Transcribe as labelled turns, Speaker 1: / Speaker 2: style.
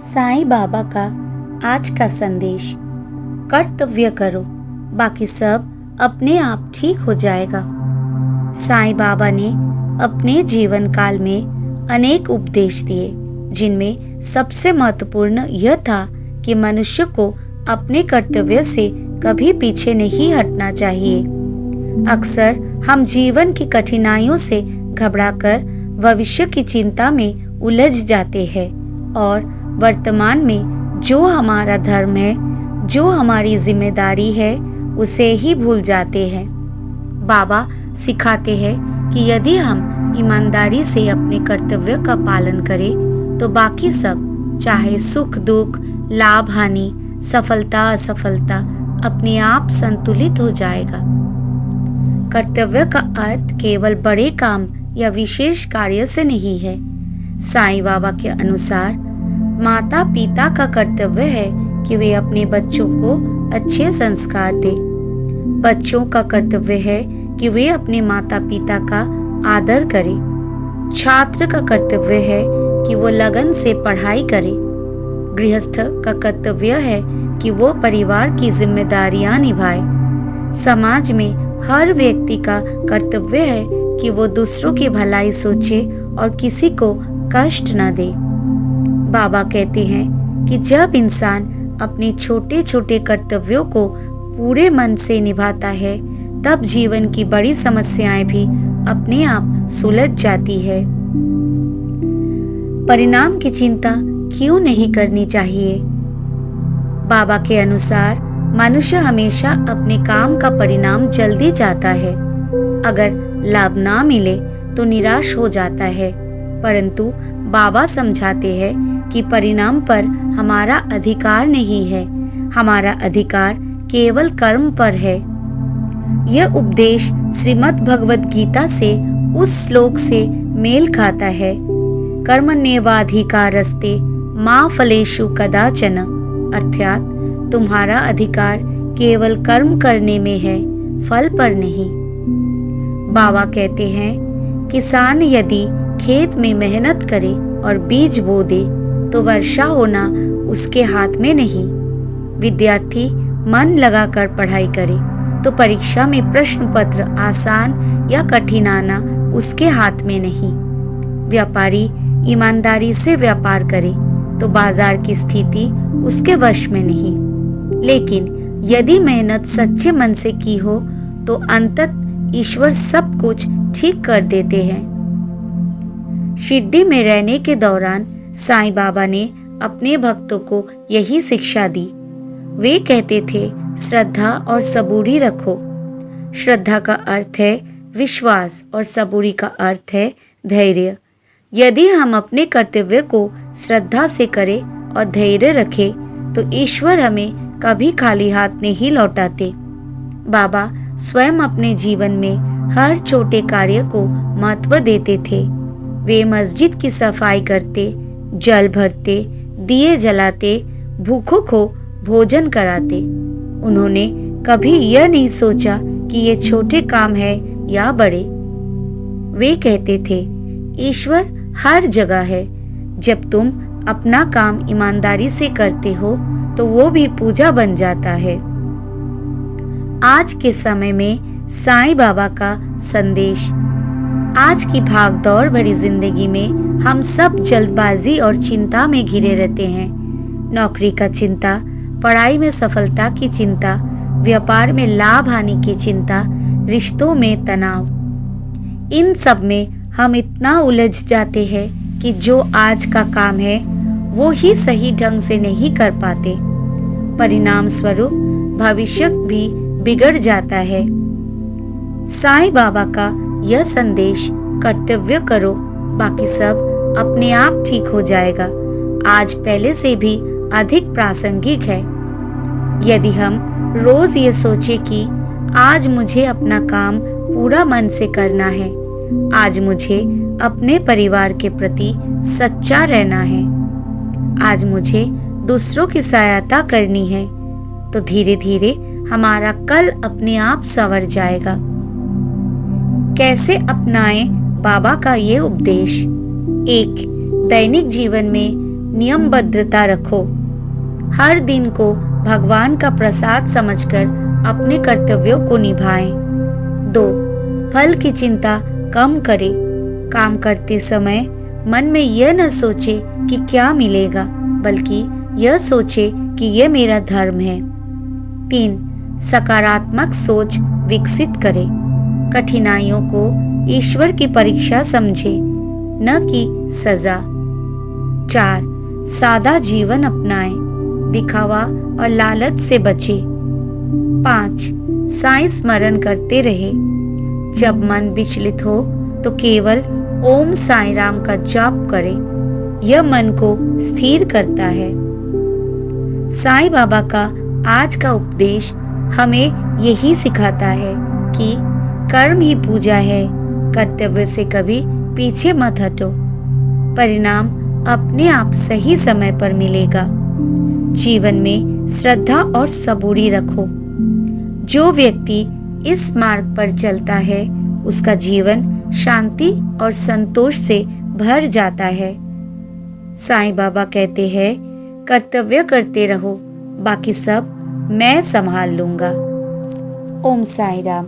Speaker 1: साईं बाबा का आज का संदेश। कर्तव्य करो, बाकी सब अपने आप ठीक हो जाएगा। साईं बाबा ने अपने जीवन काल में अनेक उपदेश दिए, जिनमें सबसे महत्वपूर्ण यह था कि मनुष्य को अपने कर्तव्य से कभी पीछे नहीं हटना चाहिए। अक्सर हम जीवन की कठिनाइयों से घबराकर भविष्य की चिंता में उलझ जाते हैं और वर्तमान में जो हमारा धर्म है, जो हमारी जिम्मेदारी है, उसे ही भूल जाते हैं। बाबा सिखाते हैं कि यदि हम ईमानदारी से अपने कर्तव्य का पालन करें तो बाकी सब, चाहे सुख दुख, लाभ हानि, सफलता असफलता, अपने आप संतुलित हो जाएगा। कर्तव्य का अर्थ केवल बड़े काम या विशेष कार्य से नहीं है। साईं बाबा के अनुसार माता पिता का कर्तव्य है कि वे अपने बच्चों को अच्छे संस्कार दें। बच्चों का कर्तव्य है कि वे अपने माता पिता का आदर करें। छात्र का कर्तव्य है कि वो लगन से पढ़ाई करे। गृहस्थ का कर्तव्य है कि वो परिवार की जिम्मेदारियां निभाए। समाज में हर व्यक्ति का कर्तव्य है कि वो दूसरों की भलाई सोचे और किसी को कष्ट न दे। बाबा कहते हैं कि जब इंसान अपने छोटे छोटे कर्तव्यों को पूरे मन से निभाता है, तब जीवन की बड़ी समस्याएं भी अपने आप सुलझ जाती है। परिणाम की चिंता क्यों नहीं करनी चाहिए? बाबा के अनुसार मनुष्य हमेशा अपने काम का परिणाम जल्दी चाहता है। अगर लाभ ना मिले तो निराश हो जाता है, परंतु बाबा समझाते हैं कि परिणाम पर हमारा अधिकार नहीं है। हमारा अधिकार केवल कर्म पर है। यह उपदेश श्रीमद् भगवद गीता से उस श्लोक से मेल खाता है, कर्मण्येवाधिकारस्ते मा फलेषु कदाचन, अर्थात तुम्हारा अधिकार केवल कर्म करने में है, फल पर नहीं। बाबा कहते हैं, किसान यदि खेत में मेहनत करे और बीज बो दे तो वर्षा होना उसके हाथ में नहीं। विद्यार्थी मन लगाकर पढ़ाई करे तो परीक्षा में प्रश्न पत्र आसान या कठिन आना उसके हाथ में नहीं। व्यापारी ईमानदारी से व्यापार करे तो बाजार की स्थिति उसके वश में नहीं। लेकिन यदि मेहनत सच्चे मन से की हो तो अंततः ईश्वर सब कुछ ठीक कर देते हैं। शिरडी में रहने के दौरान साईं बाबा ने अपने भक्तों को यही शिक्षा दी। वे कहते थे, श्रद्धा और सबूरी रखो। श्रद्धा का अर्थ है विश्वास और सबूरी का अर्थ है धैर्य। यदि हम अपने कर्तव्य को श्रद्धा से करें और धैर्य रखें तो ईश्वर हमें कभी खाली हाथ नहीं लौटाते। बाबा स्वयं अपने जीवन में हर छोटे कार्य को महत्व देते थे। वे मस्जिद की सफाई करते, जल भरते, दिए जलाते, भूखों को भोजन कराते। उन्होंने कभी यह नहीं सोचा कि ये छोटे काम है या बड़े। वे कहते थे, ईश्वर हर जगह है। जब तुम अपना काम ईमानदारी से करते हो तो वो भी पूजा बन जाता है। आज के समय में साईं बाबा का संदेश। आज की भागदौड़ भरी जिंदगी में हम सब जल्दबाजी और चिंता में घिरे रहते हैं। नौकरी का चिंता, पढ़ाई में सफलता की चिंता, व्यापार में लाभ हानि की चिंता, रिश्तों में तनाव। इन सब में हम इतना उलझ जाते हैं कि जो आज का काम है वो ही सही ढंग से नहीं कर पाते। परिणाम स्वरूप भविष्य भी बिगड़ जाता है। साईं बाबा का यह संदेश, कर्तव्य करो, बाकी सब अपने आप ठीक हो जाएगा, आज पहले से भी अधिक प्रासंगिक है। यदि हम रोज ये सोचे कि आज मुझे अपना काम पूरा मन से करना है, आज मुझे अपने परिवार के प्रति सच्चा रहना है, आज मुझे दूसरों की सहायता करनी है, तो धीरे धीरे हमारा कल अपने आप संवर जाएगा। कैसे अपनाएं बाबा का ये उपदेश? 1. दैनिक जीवन में नियमबद्धता रखो। हर दिन को भगवान का प्रसाद समझकर अपने कर्तव्यों को निभाएं। 2. फल की चिंता कम करें। काम करते समय मन में यह न सोचे कि क्या मिलेगा, बल्कि यह सोचे कि यह मेरा धर्म है। 3. सकारात्मक सोच विकसित करें। कठिनाइयों को ईश्वर की परीक्षा समझे, न कि सजा। 4. सादा जीवन अपनाएं। दिखावा और लालच से बचे। 5. साईं स्मरण करते रहे। जब मन विचलित हो तो केवल ओम साईं राम का जाप करें। यह मन को स्थिर करता है। साईं बाबा का आज का उपदेश हमें यही सिखाता है कि कर्म ही पूजा है। कर्तव्य से कभी पीछे मत हटो। परिणाम अपने आप सही समय पर मिलेगा। जीवन में श्रद्धा और सबूरी रखो। जो व्यक्ति इस मार्ग पर चलता है उसका जीवन शांति और संतोष से भर जाता है। साईं बाबा कहते हैं, कर्तव्य करते रहो, बाकी सब मैं संभाल लूंगा। ओम साईं राम।